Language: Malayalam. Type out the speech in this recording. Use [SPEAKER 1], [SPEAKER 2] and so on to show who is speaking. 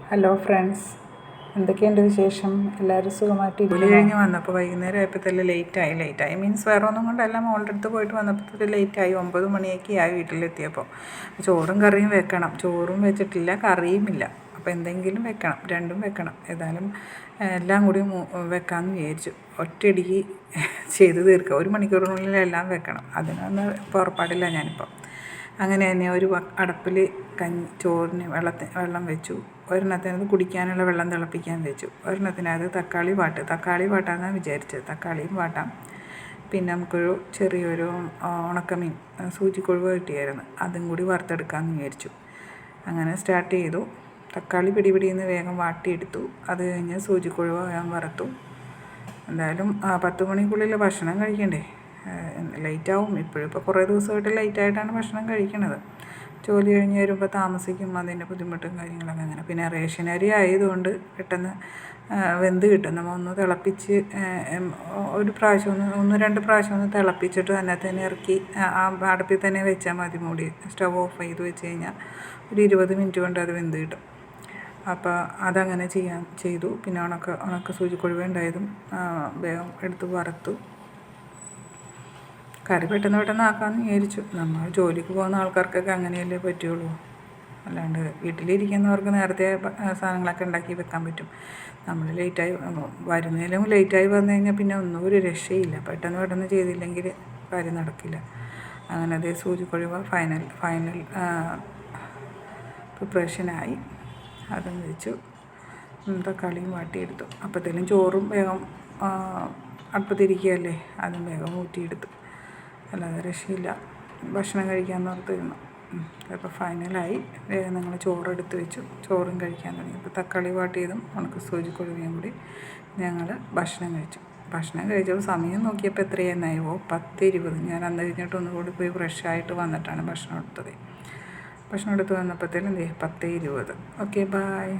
[SPEAKER 1] ഹലോ ഫ്രണ്ട്സ്, എന്തൊക്കെയുണ്ട് വിശേഷം? എല്ലാവരും
[SPEAKER 2] ജോലി
[SPEAKER 1] സുഖമായിട്ടിരിക്കുന്നു.
[SPEAKER 2] കഴിഞ്ഞ് വന്നപ്പോൾ വൈകുന്നേരം ആയപ്പോഴത്തേലും ലേറ്റായി മീൻസ് വേറെ ഒന്നും കൊണ്ടല്ല, മോളുടെ അടുത്ത് പോയിട്ട് വന്നപ്പോഴത്തേക്ക് ലേറ്റായി. 9 മണിയൊക്കെ ആയി വീട്ടിലെത്തിയപ്പോൾ. ചോറും കറിയും വെക്കണം. ചോറും വെച്ചിട്ടില്ല, കറിയുമില്ല. അപ്പോൾ എന്തെങ്കിലും വെക്കണം, രണ്ടും വെക്കണം. ഏതായാലും എല്ലാം കൂടി വെക്കാമെന്ന് വിചാരിച്ചു. ഒറ്റയടിക്ക് ചെയ്ത് തീർക്കുക, 1 മണിക്കൂറിനുള്ളിൽ എല്ലാം വെക്കണം. അതിനൊന്നും പുറപ്പാടില്ല ഞാനിപ്പോൾ. അങ്ങനെ തന്നെ ഒരു അടപ്പിൽ ചോറിന് വെള്ളം വെച്ചു. ഒരെണ്ണത്തിനകത്ത് കുടിക്കാനുള്ള വെള്ളം തിളപ്പിക്കാൻ വെച്ചു. ഒരെണ്ണത്തിനകത്ത് തക്കാളി വാട്ടാമെന്നാണ് വിചാരിച്ചത്. തക്കാളിയും വാട്ടാം. പിന്നെ നമുക്കൊരു ചെറിയൊരു ഉണക്കമീൻ, സൂചിക്കൊഴുവ കിട്ടിയായിരുന്നു, അതും കൂടി വറുത്തെടുക്കാമെന്ന് വിചാരിച്ചു. അങ്ങനെ സ്റ്റാർട്ട് ചെയ്തു. തക്കാളി പിടിന്ന് വേഗം വാട്ടിയെടുത്തു. അത് കഴിഞ്ഞ് സൂചിക്കൊഴുവ വേഗം വറുത്തു. എന്തായാലും 10 മണിക്കുള്ളിൽ ഭക്ഷണം കഴിക്കണ്ടേ? ലേറ്റാവും. ഇപ്പോൾ കുറേ ദിവസമായിട്ട് ലേറ്റായിട്ടാണ് ഭക്ഷണം കഴിക്കണത്. ജോലി കഴിഞ്ഞ് വരുമ്പോൾ താമസിക്കും, അതിൻ്റെ ബുദ്ധിമുട്ടും കാര്യങ്ങളൊക്കെ അങ്ങനെ. പിന്നെ റേഷൻ അരി ആയതുകൊണ്ട് പെട്ടെന്ന് വെന്ത് കിട്ടും. നമ്മൾ ഒന്ന് തിളപ്പിച്ച് ഒരു പ്രാവശ്യം ഒന്ന് രണ്ട് പ്രാവശ്യം ഒന്ന് തിളപ്പിച്ചിട്ട് അതിനകത്ത് തന്നെ ഇറക്കി ആ അടുപ്പിൽ തന്നെ വെച്ചാൽ മതി. മൂടി സ്റ്റവ് ഓഫ് ചെയ്ത് വെച്ച് കഴിഞ്ഞാൽ ഒരു 20 മിനിറ്റ് കൊണ്ട് അത് വെന്ത് കിട്ടും. അപ്പോൾ അതങ്ങനെ ചെയ്തു. പിന്നെ ഉണക്ക സൂചിക്കൊഴുവ ഉണ്ടായതും വേഗം എടുത്ത് വറുത്തു. കറി പെട്ടെന്ന് ആക്കാമെന്ന് വിചാരിച്ചു. നമ്മൾ ജോലിക്ക് പോകുന്ന ആൾക്കാർക്കൊക്കെ അങ്ങനെയല്ലേ പറ്റുള്ളൂ. അല്ലാണ്ട് വീട്ടിലിരിക്കുന്നവർക്ക് നേരത്തെ സാധനങ്ങളൊക്കെ ഉണ്ടാക്കി വെക്കാൻ പറ്റും. നമ്മൾ വരുന്നതിലും ലേറ്റായി വന്നു കഴിഞ്ഞാൽ പിന്നെ ഒന്നും ഒരു രക്ഷയില്ല. പെട്ടെന്ന് ചെയ്തില്ലെങ്കിൽ കാര്യം നടക്കില്ല. അങ്ങനെ അതേ സൂചിക്കൊഴുവ ഫൈനൽ പ്രിപ്പറേഷനായി. അതും വെച്ചു. തക്കാളിയും വാട്ടിയെടുത്തു. അപ്പോഴത്തേലും ചോറും വേഗം അടുപ്പത്തിരിക്കുകയല്ലേ, അതും വേഗം ഊറ്റിയെടുത്തു. അല്ലാതെ രക്ഷയില്ല. ഭക്ഷണം കഴിക്കാമെന്ന് ഓർത്തിരുന്നു. അപ്പോൾ ഫൈനലായി. വേഗം ഞങ്ങൾ ചോറെടുത്ത് വെച്ചു. ചോറും കഴിക്കാൻ തുടങ്ങി. അപ്പോൾ തക്കാളി വാട്ടിയതും ഉണക്ക സൂചിക്കൊഴുവയും കൂടി ഞങ്ങൾ ഭക്ഷണം കഴിച്ചു. ഭക്ഷണം കഴിച്ചപ്പോൾ സമയം നോക്കിയപ്പോൾ എത്രയെന്നായോ 10:20. ഞാൻ അന്ന് കഴിഞ്ഞിട്ട് ഒന്നുകൂടി പോയി ഫ്രഷായിട്ട് വന്നിട്ടാണ് ഭക്ഷണം എടുത്തത്. ഭക്ഷണം എടുത്ത് വന്നപ്പോഴത്തേലും 10:20. Okay, bye.